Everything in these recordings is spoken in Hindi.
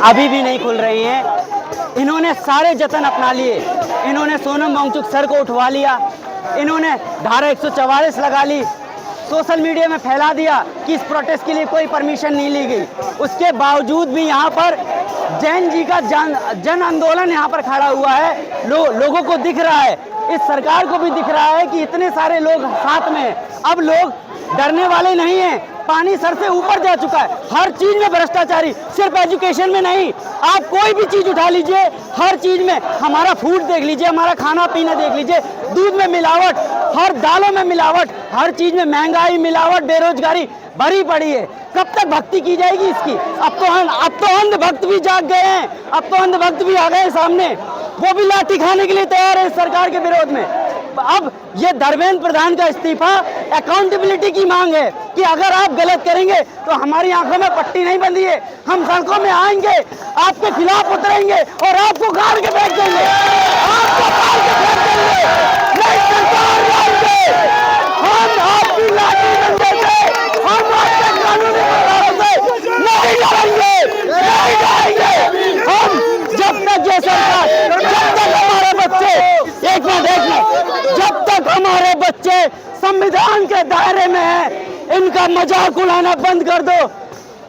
अभी भी नहीं खुल रही हैं। इन्होंने सारे जतन अपना लिए। इन्होंने सोनम वांगचुक सर को उठवा लिया, इन्होंने धारा 144 लगा ली, सोशल मीडिया में फैला दिया कि इस प्रोटेस्ट के लिए कोई परमिशन नहीं ली गई। उसके बावजूद भी यहाँ पर जैन जी का जन आंदोलन यहाँ पर खड़ा हुआ है। लोगों को दिख रहा है, इस सरकार को भी दिख रहा है कि इतने सारे लोग साथ में हैं। अब लोग डरने वाले नहीं हैं। पानी सर से ऊपर जा चुका है, हर चीज में भ्रष्टाचारी, सिर्फ एजुकेशन में नहीं, आप कोई भी चीज उठा लीजिए, हर चीज में। हमारा फूड देख लीजिए, हमारा खाना पीना देख लीजिए, दूध में मिलावट, हर दालों में मिलावट, हर चीज में महंगाई, मिलावट, बेरोजगारी भरी पड़ी है। कब तक भक्ति की जाएगी इसकी? अब तो अंधभक्त भी जाग गए हैं, अब तो अंधभक्त भी आ गए सामने, वो भी लाठी खाने के लिए तैयार है इस सरकार के विरोध में। अब ये धर्मेंद्र प्रधान का इस्तीफा अकाउंटेबिलिटी की मांग है कि अगर आप गलत करेंगे तो हमारी आंखों में पट्टी नहीं बंधी है, हम सड़कों में आएंगे, आपके खिलाफ उतरेंगे और आपको गाड़ के फेंक देंगे, आपको गाड़ के फेंक देंगे। नहीं सरकार लाएंगे, हम आपकी लाठी डंडे से, हम आपके कानूनी बदलाव से नहीं डरेंगे, नहीं डरेंगे। हम जब तक ये सरकार, जब तक हमारे बच्चे, एक मिनट, जब तक हमारे बच्चे संविधान के दायरे में हैं, इनका मजाक उड़ाना बंद कर दो।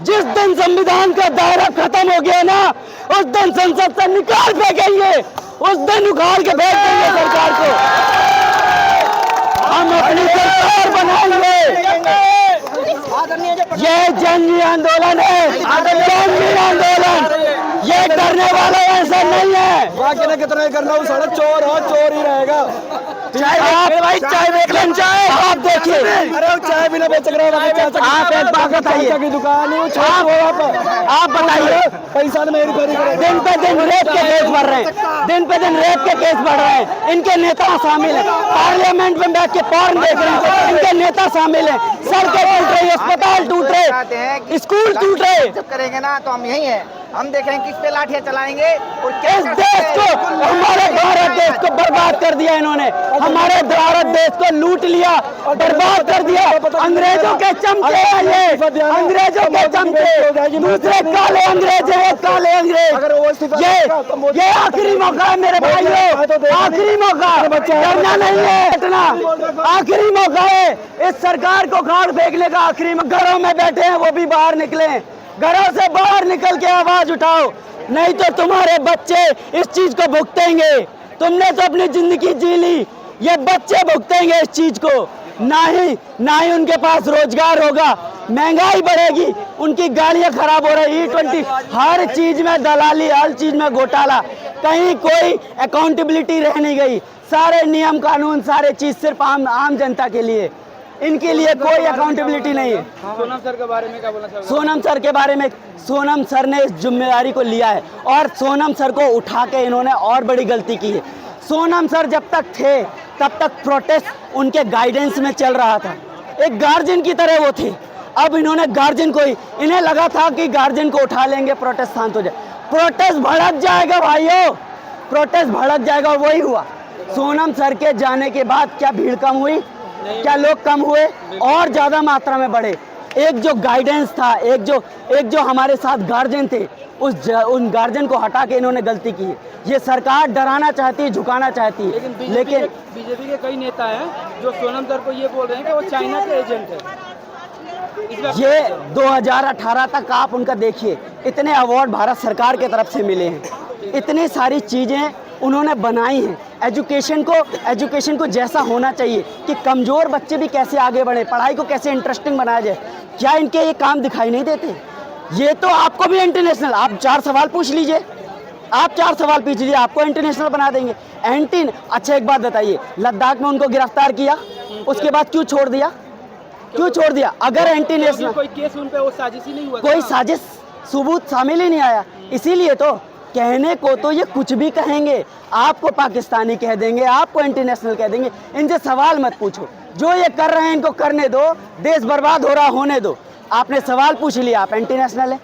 जिस दिन संविधान का दायरा खत्म हो गया ना, उस दिन संसद से निकाल फेंकेंगे, उस दिन उखाड़ के फेंक देंगे सरकार को। हम अपनी सरकार बनाएंगे। ये जंगी आंदोलन है, जंगी आंदोलन, ये करने वाला ऐसा नहीं है। कितना करना हो, सारा चोर हो, चोर ही रहेगा। भाई चाय बेच लें, चाय आप देखिए, अरे वो चाय भी ना बेच रहे हैं। आप एक बात बताइए, की दुकान है, आप बताइए, पैसा तो मेरी फेरी करेगा। दिन पे दिन रेप के केस बढ़ रहे हैं, दिन पे दिन रेप के केस बढ़ रहे हैं, इनके नेता शामिल हैं, पार्लियामेंट में बैठ के पॉर्न देख रहे हैं, इनके नेता शामिल हैं, सड़कें टूट रही, अस्पताल टूट रहे, स्कूल टूट रहे। जब करेंगे ना तो हम यही हैं, हम देखेंगे किस पे लाठियां चलाएंगे और इस देश को, हमारे भारत देश को बर्बाद कर दिया इन्होंने, हमारे भारत देश को लूट लिया, बर्बाद कर दिया। अंग्रेजों के चमचे हैं ये, अंग्रेजों के चमचे, दूसरे काले अंग्रेज है, काले अंग्रेज। ये आखिरी मौका है मेरे भाइयों, आखिरी मौका, डरना नहीं है, हटना, आखिरी मौका है इस सरकार को खाड़ फेंकने का। आखिरी में घरों में बैठे हैं, वो भी बाहर निकले, घरों से बाहर निकल के आवाज उठाओ, नहीं तो तुम्हारे बच्चे इस चीज को भुगतेंगे। तुमने तो अपनी जिंदगी जी ली, ये बच्चे भुगतेंगे इस चीज को। ना ही उनके पास रोजगार होगा, महंगाई बढ़ेगी, उनकी गाड़ियां खराब हो रही, E20, हर चीज में दलाली, हर चीज में घोटाला, कहीं कोई अकाउंटेबिलिटी रह नहीं गई। सारे नियम कानून, सारे चीज सिर्फ आम जनता के लिए, इनके लिए कोई अकाउंटेबिलिटी नहीं है। सोनम सर के बारे में क्या बोलना चाहोगे? सोनम सर के बारे में, सोनम सर ने इस जिम्मेदारी को लिया है और सोनम सर को उठा के इन्होंने और बड़ी गलती की है। सोनम सर जब तक थे तब तक प्रोटेस्ट उनके गाइडेंस में चल रहा था, एक गार्जियन की तरह वो थे। अब इन्होंने गार्जियन को ही, इन्हें लगा था कि गार्जियन को उठा लेंगे, प्रोटेस्ट शांत हो जाए। प्रोटेस्ट भड़क जाएगा भाइयों, प्रोटेस्ट भड़क जाएगा, और वही हुआ। सोनम सर के जाने के बाद क्या भीड़ कम हुई? क्या लोग कम हुए? और ज्यादा मात्रा में बढ़े। एक जो गाइडेंस था, एक जो हमारे साथ गार्जियन थे, उन गार्जियन को हटा के इन्होंने गलती की है। ये सरकार डराना चाहती है, झुकाना चाहती है, लेकिन बीजेपी के कई नेता हैं जो सोनम सर को ये बोल रहे हैं कि वो चाइना के एजेंट है। ये 2018 तक आप उनका देखिए, इतने अवार्ड भारत सरकार के तरफ से मिले हैं, इतनी सारी चीजें उन्होंने बनाई हैं। एजुकेशन को जैसा होना चाहिए कि कमज़ोर बच्चे भी कैसे आगे बढ़े, पढ़ाई को कैसे इंटरेस्टिंग बनाया जाए, क्या इनके ये काम दिखाई नहीं देते? ये तो आपको भी इंटरनेशनल, आप 4 सवाल पूछ लीजिए, आप 4 सवाल पूछ लीजिए, आपको इंटरनेशनल बना देंगे। अच्छा एक बात बताइए, लद्दाख में उनको गिरफ्तार किया, उसके बाद क्यों छोड़ दिया? क्यों छोड़ दिया? अगर इंटरनेशनल कोई केस उन पे वो साजिश ही नहीं हुआ, कोई साजिश सबूत शामिल ही नहीं आया, इसीलिए तो कहने को तो ये कुछ भी कहेंगे, आपको पाकिस्तानी कह देंगे, आपको इंटरनेशनल कह देंगे। इनसे सवाल मत पूछो, जो ये कर रहे हैं इनको करने दो, देश बर्बाद हो रहा होने दो। आपने सवाल पूछ लिया, आप इंटरनेशनल है,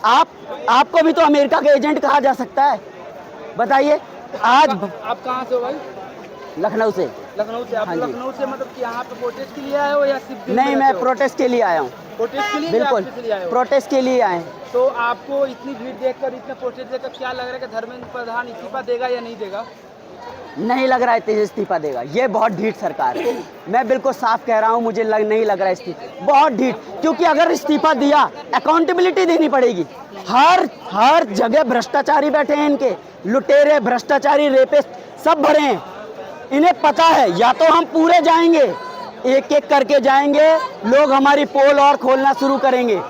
आपको भी तो अमेरिका के एजेंट कहा जा सकता है। बताइए आज आप कहाँ से हो भाई? लखनऊ से। लखनऊ से? आप हाँ जी। लखनऊ से मतलब कि यहाँ पे प्रोटेस्ट के लिए आए हो या सिर्फ? नहीं, मैं प्रोटेस्ट के लिए आया हूँ। प्रोटेस्ट के लिए बिल्कुल या लिए आए हो? प्रोटेस्ट के लिए आए हैं। तो आपको इतनी भीड़ देखकर, इतने प्रोटेस्ट देखकर क्या लग रहा है कि धर्मेंद्र प्रधान इस्तीफा देगा या नहीं देगा? नहीं लग रहा है तेज इस्तीफा देगा, ये बहुत ढीठ सरकार है। मैं बिल्कुल साफ कह रहा हूँ, मुझे नहीं लग रहा है इस्तीफा, बहुत ढीठ। क्योंकि अगर इस्तीफा दिया, अकाउंटेबिलिटी देनी पड़ेगी। हर जगह भ्रष्टाचारी बैठे हैं, इनके लुटेरे, भ्रष्टाचारी, रेपिस्ट सब भरे हैं। इन्हें पता है या तो हम पूरे जाएंगे, एक एक करके जाएंगे, लोग हमारी पोल और खोलना शुरू करेंगे।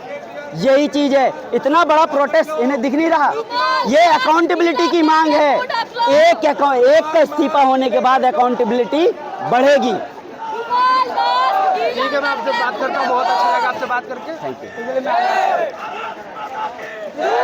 यही चीज है, इतना बड़ा प्रोटेस्ट इन्हें दिख नहीं रहा। ये अकाउंटेबिलिटी की मांग है। एक का इस्तीफा होने के बाद अकाउंटेबिलिटी बढ़ेगी। ठीक है, मैं आपसे बात करता हूँ, बहुत अच्छा लगा आपसे बात करके। Thank you. इसलिए मैं